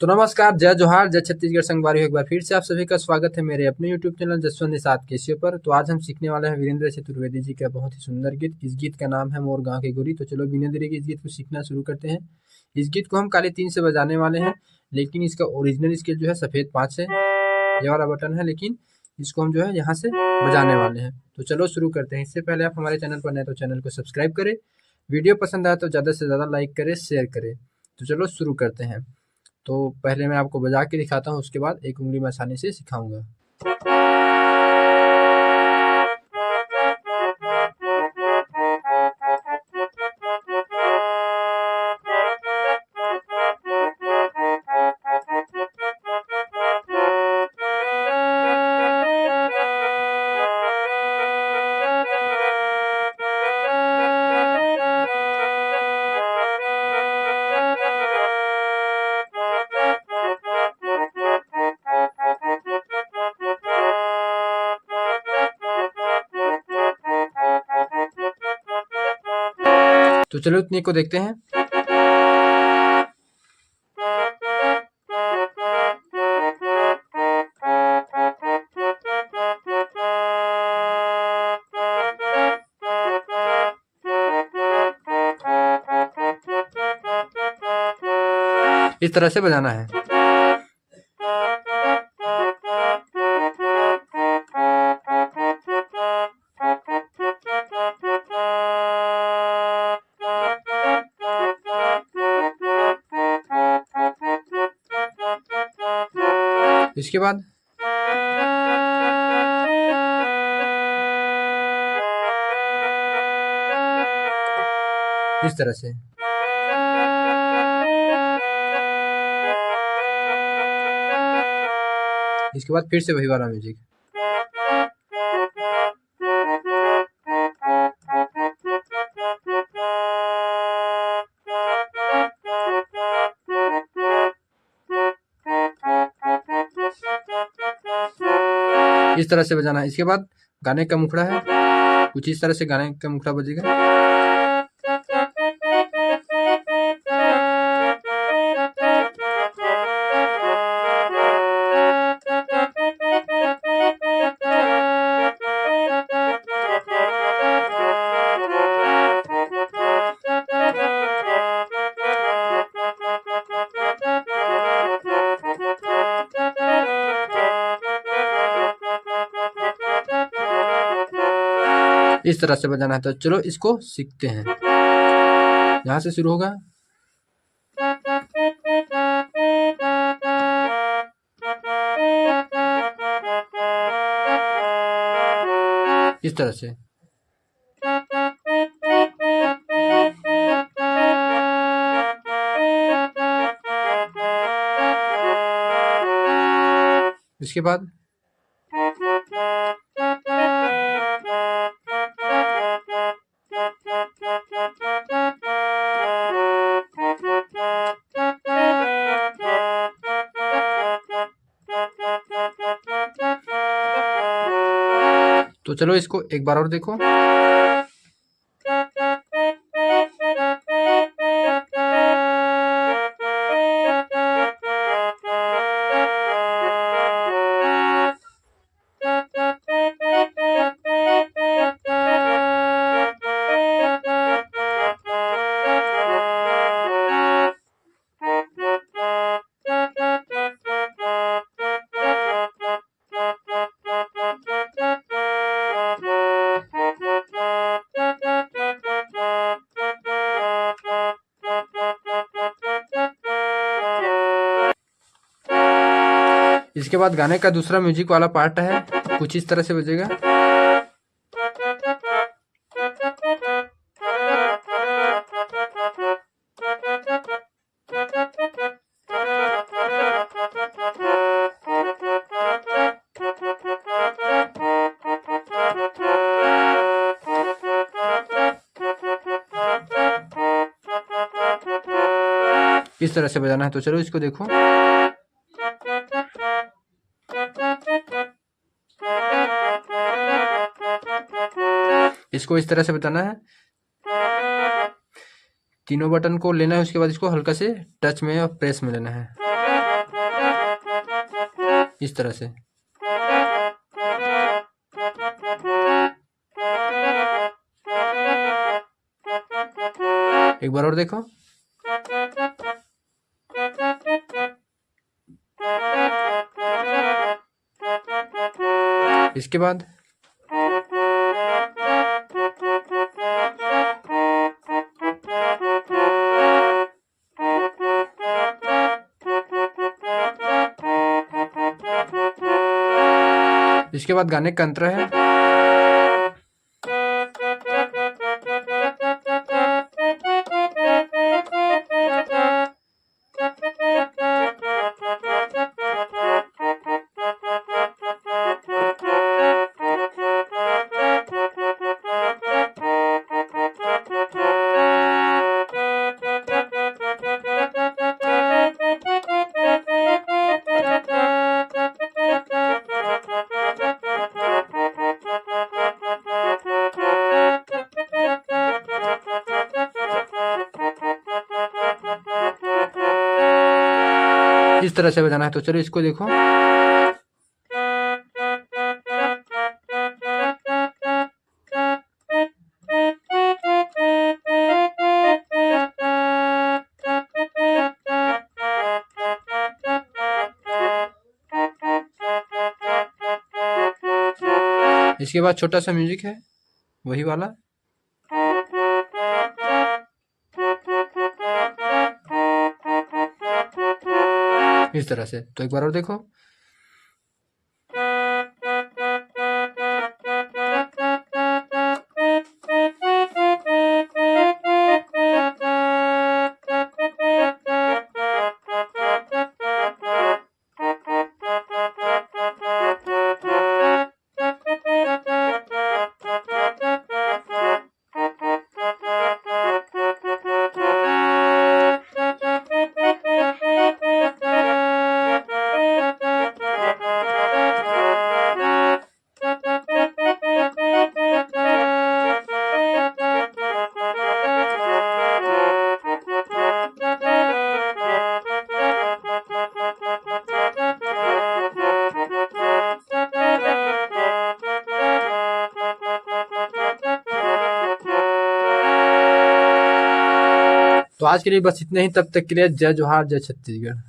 तो नमस्कार, जय जोहार, जय छत्तीसगढ़ संगवारी। एक बार फिर से आप सभी का स्वागत है मेरे अपने यूट्यूब चैनल जसवंत निषाद केशिव पर। तो आज हम सीखने वाले हैं वीरेंद्र चतुर्वेदी जी का बहुत ही सुंदर गीत। इस गीत का नाम है मोर गाँव की गोरी। तो चलो बिना देरी के इस गीत को सीखना शुरू करते हैं। इस गीत को हम काली 3 से बजाने वाले हैं, लेकिन इसका ओरिजिनल स्केल जो है सफ़ेद 5 से, ये वाला बटन है, लेकिन इसको हम जो है यहाँ से बजाने वाले हैं। तो चलो शुरू करते हैं। इससे पहले आप हमारे चैनल पर नए तो चैनल को सब्सक्राइब करें, वीडियो पसंद आए तो ज़्यादा से ज़्यादा लाइक करें, शेयर करें। तो चलो शुरू करते हैं। तो पहले मैं आपको बजा के दिखाता हूँ, उसके बाद एक उंगली में आसानी से सिखाऊंगा। तो चलो इतने को देखते हैं। इस तरह से बजाना है। इसके बाद इस तरह से। इसके बाद फिर से वही वाला म्यूजिक। इस तरह से बजाना है। इसके बाद गाने का मुखड़ा है, कुछ इस तरह से गाने का मुखड़ा बजेगा। इस तरह से बजाना है। तो चलो इसको सीखते हैं। यहाँ से शुरू होगा। इस तरह से। इसके बाद तो चलो इसको एक बार और देखो। इसके बाद गाने का दूसरा म्यूजिक वाला पार्ट है, कुछ इस तरह से बजेगा। इस तरह से बजाना है। तो चलो इसको देखो। इसको इस तरह से बताना है। तीनों बटन को लेना है, उसके बाद इसको हल्का से टच में और प्रेस में लेना है। इस तरह से। एक बार और देखो। इसके बाद गाने का अंतर है। इस तरह से बजाना है। तो चलो इसको देखो। इसके बाद छोटा सा म्यूजिक है वही वाला। इस तरह से। तो एक बार और देखो। तो आज के लिए बस इतना ही। तब तक के लिए जय जोहार, जय छत्तीसगढ़।